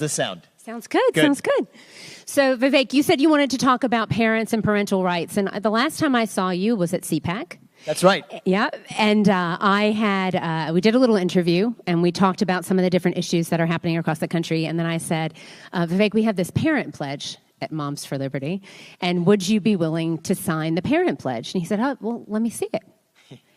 This sound? Sounds good. Sounds good. So, Vivek, you said you wanted to talk about parents and parental rights, and the last time I saw you was at CPAC. That's right. Yeah, and we did a little interview, and we talked about some of the different issues that are happening across the country, and then I said, Vivek, we have this parent pledge at Moms for Liberty, and would you be willing to sign the parent pledge? And he said, oh, well, let me see it.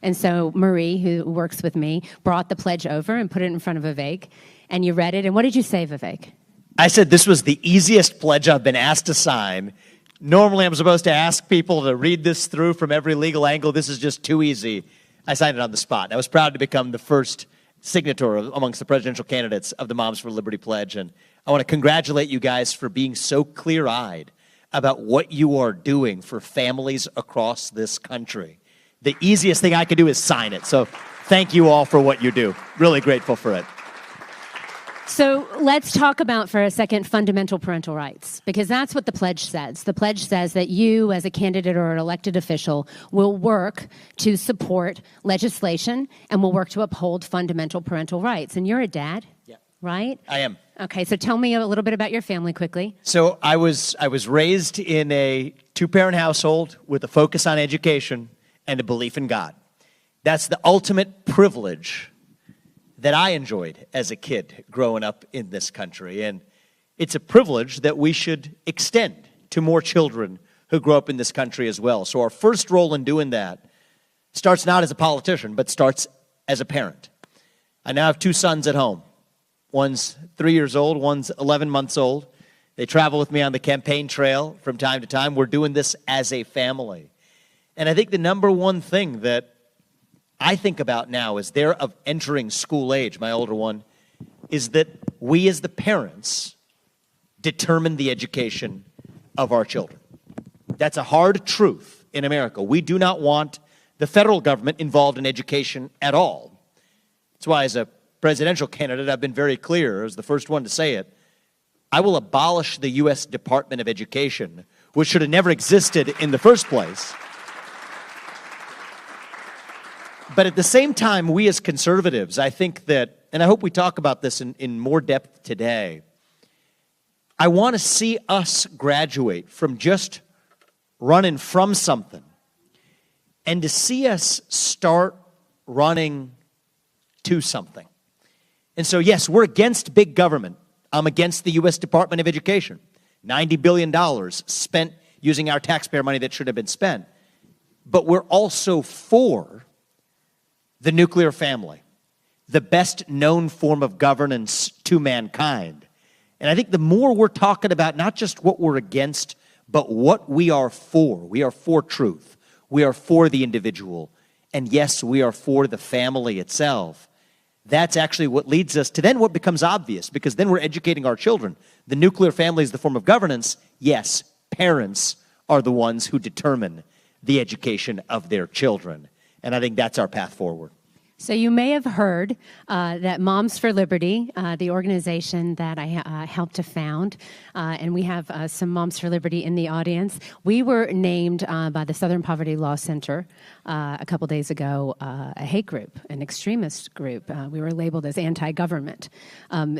And so Marie, who works with me, brought the pledge over and put it in front of Vivek, and you read it, and what did you say, Vivek? I said this was the easiest pledge I've been asked to sign. Normally, I'm supposed to ask people to read this through from every legal angle. This is just too easy. I signed it on the spot. I was proud to become the first signatory amongst the presidential candidates of the Moms for Liberty Pledge. And I want to congratulate you guys for being so clear-eyed about what you are doing for families across this country. The easiest thing I could do is sign it. So thank you all for what you do. Really grateful for it. So let's talk about, for a second, fundamental parental rights, because that's what the pledge says. The pledge says that you, as a candidate or an elected official, will work to support legislation and will work to uphold fundamental parental rights. And you're a dad, right? I am. Okay, so tell me a little bit about your family quickly. So I was raised in a two-parent household with a focus on education and a belief in God. That's the ultimate privilege that I enjoyed as a kid growing up in this country. And it's a privilege that we should extend to more children who grow up in this country as well. So our first role in doing that starts not as a politician, but starts as a parent. I now have two sons at home. One's 3 years old, one's 11 months old. They travel with me on the campaign trail from time to time. We're doing this as a family. And I think the number one thing that I think about now as they're of entering school age, my older one, is that we as the parents determine the education of our children. That's a hard truth in America. We do not want the federal government involved in education at all. That's why as a presidential candidate, I've been very clear, as the first one to say it, I will abolish the U.S. Department of Education, which should have never existed in the first place. But at the same time, we as conservatives, I think that, and I hope we talk about this in more depth today, I want to see us graduate from just running from something and to see us start running to something. And so, yes, we're against big government. I'm against the U.S. Department of Education. $90 billion spent using our taxpayer money that should have been spent. But we're also for the nuclear family, the best known form of governance to mankind. And I think the more we're talking about not just what we're against, but what we are for truth. We are for the individual. And yes, we are for the family itself. That's actually what leads us to then what becomes obvious, because then we're educating our children. The nuclear family is the form of governance. Yes, parents are the ones who determine the education of their children. And I think that's our path forward. So you may have heard that Moms for Liberty, the organization that I helped to found, and we have some Moms for Liberty in the audience, we were named by the Southern Poverty Law Center a couple days ago a hate group, an extremist group. We were labeled as anti-government.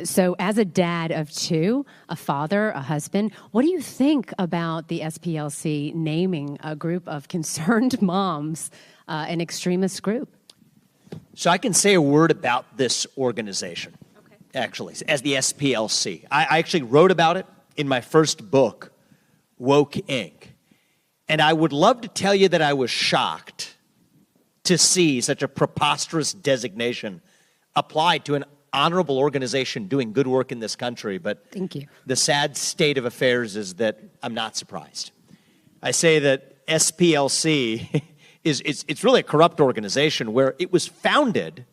So as a dad of two, a father, a husband, what do you think about the SPLC naming a group of concerned moms an extremist group? So I can say a word about this organization, actually, as the SPLC. I actually wrote about it in my first book, Woke Inc. And I would love to tell you that I was shocked to see such a preposterous designation applied to an honorable organization doing good work in this country. But thank you. The sad state of affairs is that I'm not surprised. I say that SPLC it's really a corrupt organization where it was founded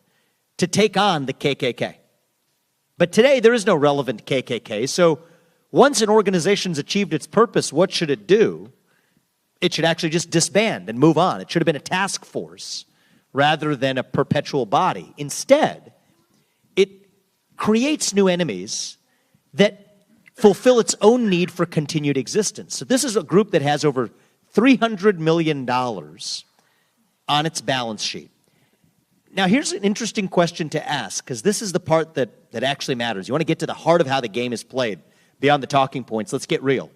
to take on the KKK. But today, there is no relevant KKK. So once an organization's achieved its purpose, what should it do? It should actually just disband and move on. It should have been a task force rather than a perpetual body. Instead, it creates new enemies that fulfill its own need for continued existence. So this is a group that has over $300 million on its balance sheet. Now, here's an interesting question to ask, because this is the part that actually matters. You want to get to the heart of how the game is played. Beyond the talking points, let's get real.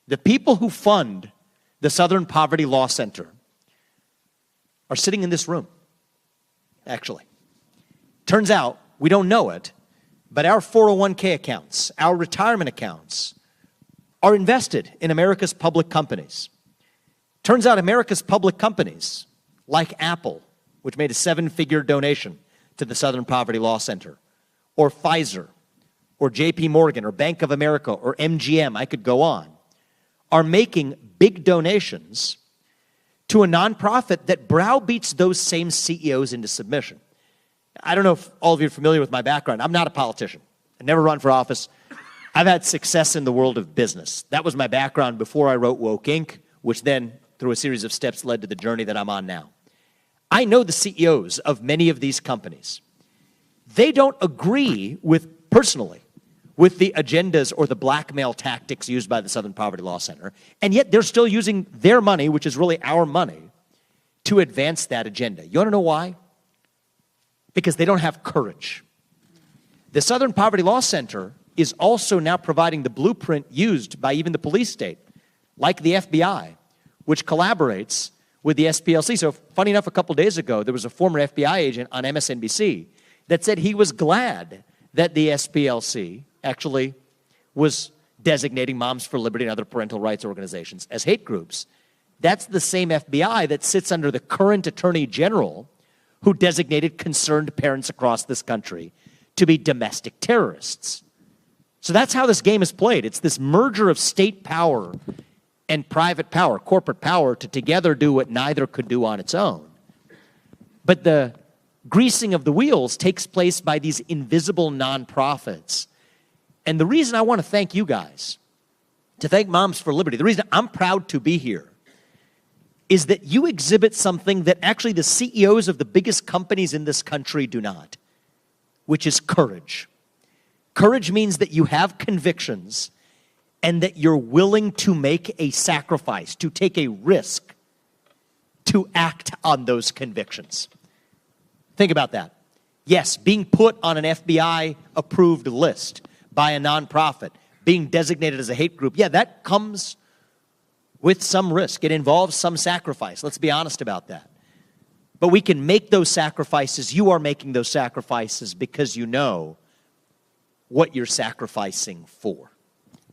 The people who fund the Southern Poverty Law Center are sitting in this room, actually. Turns out, we don't know it, but our 401k accounts, our retirement accounts, are invested in America's public companies. Turns out America's public companies, like Apple, which made a 7-figure donation to the Southern Poverty Law Center, or Pfizer, or JP Morgan, or Bank of America, or MGM, I could go on, are making big donations to a nonprofit that browbeats those same CEOs into submission. I don't know if all of you are familiar with my background. I'm not a politician. I never run for office. I've had success in the world of business. That was my background before I wrote Woke Inc., which then, through a series of steps, led to the journey that I'm on now. I know the CEOs of many of these companies. They don't agree with, personally, with the agendas or the blackmail tactics used by the Southern Poverty Law Center, and yet they're still using their money, which is really our money, to advance that agenda. You want to know why? Because they don't have courage. The Southern Poverty Law Center is also now providing the blueprint used by even the police state, like the FBI, which collaborates with the SPLC. So funny enough, a couple days ago, there was a former FBI agent on MSNBC that said he was glad that the SPLC actually was designating Moms for Liberty and other parental rights organizations as hate groups. That's the same FBI that sits under the current Attorney General who designated concerned parents across this country to be domestic terrorists. So that's how this game is played. It's this merger of state power and private power, corporate power, to together do what neither could do on its own. But the greasing of the wheels takes place by these invisible nonprofits. And the reason I want to thank you guys, to thank Moms for Liberty, the reason I'm proud to be here, is that you exhibit something that actually the CEOs of the biggest companies in this country do not, which is courage. Courage means that you have convictions and that you're willing to make a sacrifice, to take a risk, to act on those convictions. Think about that. Yes, being put on an FBI-approved list by a nonprofit, being designated as a hate group, yeah, that comes with some risk. It involves some sacrifice. Let's be honest about that. But we can make those sacrifices. You are making those sacrifices because you know what you're sacrificing for.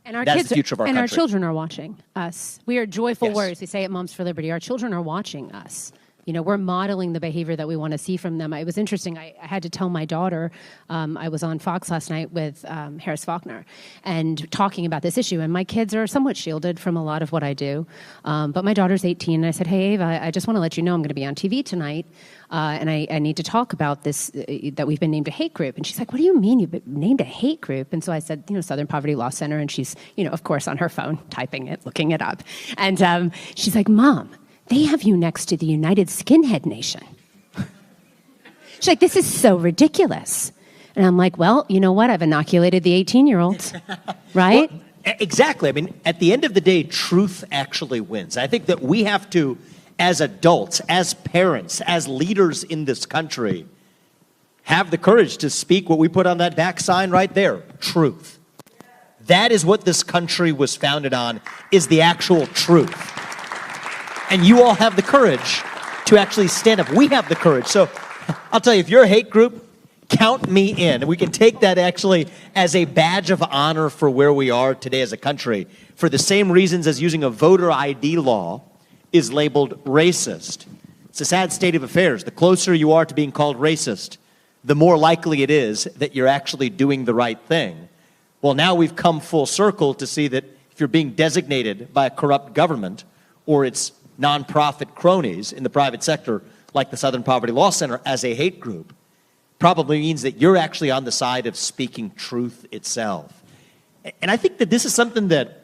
And our That's kids the future of our and country. our children are watching us. We are joyful Yes. warriors. We say at Moms for Liberty, our children are watching us. You know, we're modeling the behavior that we want to see from them. It was interesting. I had to tell my daughter, I was on Fox last night with Harris Faulkner and talking about this issue. And my kids are somewhat shielded from a lot of what I do. But my daughter's 18. And I said, hey, Ava, I just want to let you know I'm going to be on TV tonight. And I need to talk about this, that we've been named a hate group. And she's like, what do you mean you've been named a hate group? And so I said, you know, Southern Poverty Law Center. And she's, you know, of course, on her phone, typing it, looking it up. And she's like, Mom, they have you next to the United Skinhead Nation. She's like, this is so ridiculous. And I'm like, well, you know what? I've inoculated the 18-year-olds, right? Well, exactly. I mean, at the end of the day, truth actually wins. I think that we have to, as adults, as parents, as leaders in this country, have the courage to speak what we put on that back sign right there, truth. That is what this country was founded on, is the actual truth. And you all have the courage to actually stand up. We have the courage. So I'll tell you, if you're a hate group, count me in. And we can take that actually as a badge of honor for where we are today as a country, for the same reasons as using a voter ID law is labeled racist. It's a sad state of affairs. The closer you are to being called racist, the more likely it is that you're actually doing the right thing. Well, now we've come full circle to see that if you're being designated by a corrupt government or its nonprofit cronies in the private sector, like the Southern Poverty Law Center, as a hate group, probably means that you're actually on the side of speaking truth itself. And I think that this is something that,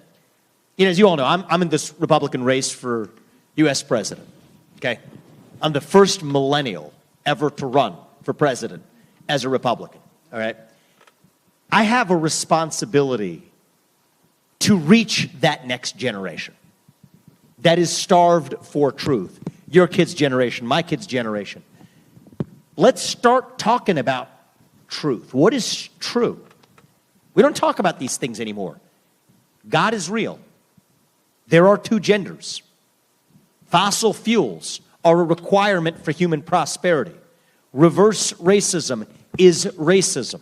you know, as you all know, I'm in this Republican race for U.S. president, okay? I'm the first millennial ever to run for president as a Republican, all right? I have a responsibility to reach that next generation that is starved for truth. Your kid's generation, my kid's generation. let's start talking about truth. What is true? We don't talk about these things anymore. God is real. There are two genders. Fossil fuels are a requirement for human prosperity. Reverse racism is racism.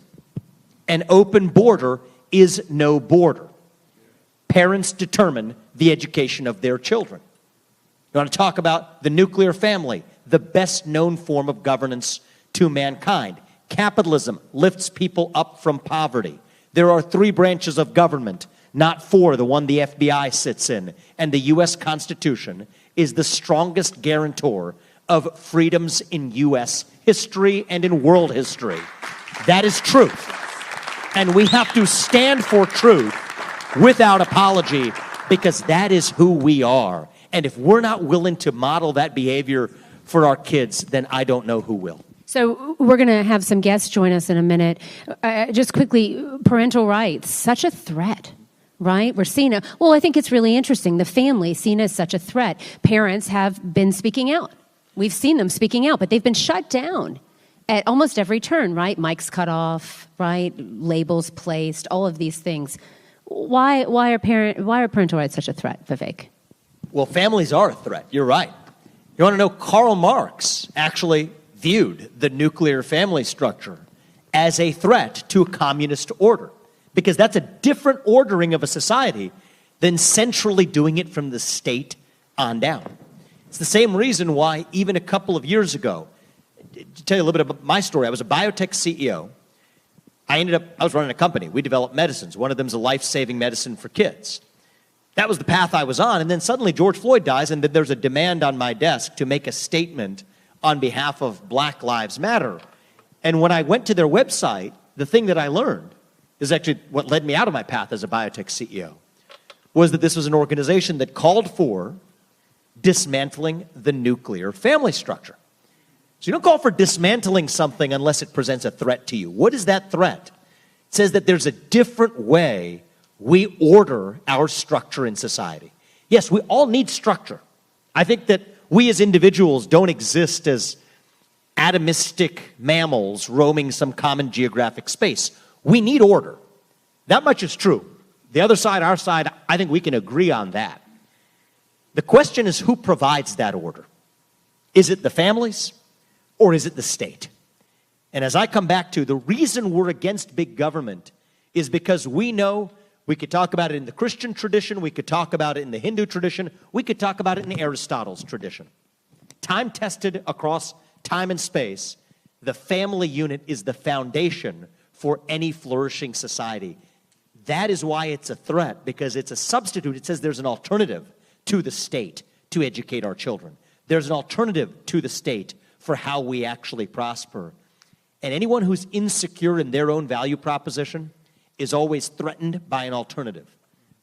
An open border is no border. Parents determine the education of their children. You want to talk about the nuclear family, the best known form of governance to mankind. Capitalism lifts people up from poverty. There are 3 branches of government, not 4, the one the FBI sits in. And the U.S. Constitution is the strongest guarantor of freedoms in U.S. history and in world history. That is truth. And we have to stand for truth without apology, because that is who we are. And if we're not willing to model that behavior for our kids, then I don't know who will. So we're going to have some guests join us in a minute. Just quickly, parental rights, such a threat, right? We're seen, I think it's really interesting. The family seen as such a threat. Parents have been speaking out. We've seen them speaking out, but they've been shut down at almost every turn, right? Mics cut off, right? Labels placed, all of these things. Why are parental rights such a threat, Vivek? Well, families are a threat. You're right. You want to know, Karl Marx actually viewed the nuclear family structure as a threat to a communist order, because that's a different ordering of a society than centrally doing it from the state on down. It's the same reason why even a couple of years ago, to tell you a little bit about my story, I was a biotech CEO. I was running a company. We developed medicines. One of them is a life-saving medicine for kids. That was the path I was on. And then suddenly George Floyd dies, and then there's a demand on my desk to make a statement on behalf of Black Lives Matter. And when I went to their website, the thing that I learned is actually what led me out of my path as a biotech CEO, was that this was an organization that called for dismantling the nuclear family structure. So you don't call for dismantling something unless it presents a threat to you. What is that threat? It says that there's a different way we order our structure in society. Yes, we all need structure. I think that we as individuals don't exist as atomistic mammals roaming some common geographic space. We need order. That much is true. The other side, our side, I think we can agree on that. The question is, who provides that order? Is it the families? Or is it the state? And as I come back to, the reason we're against big government is because we know we could talk about it in the Christian tradition, we could talk about it in the Hindu tradition, we could talk about it in Aristotle's tradition. Time-tested across time and space, the family unit is the foundation for any flourishing society. That is why it's a threat, because it's a substitute. It says there's an alternative to the state to educate our children. There's an alternative to the state for how we actually prosper. And anyone who's insecure in their own value proposition is always threatened by an alternative.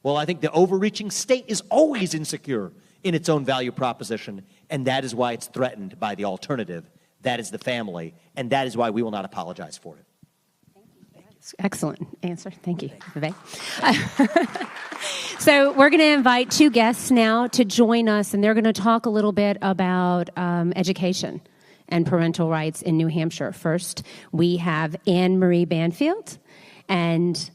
Well, I think the overreaching state is always insecure in its own value proposition, and that is why it's threatened by the alternative. That is the family, and that is why we will not apologize for it. Excellent answer. Thank you, Vivek. So we're going to invite 2 guests now to join us, and they're going to talk a little bit about education and parental rights in New Hampshire. First, we have Anne Marie Banfield, and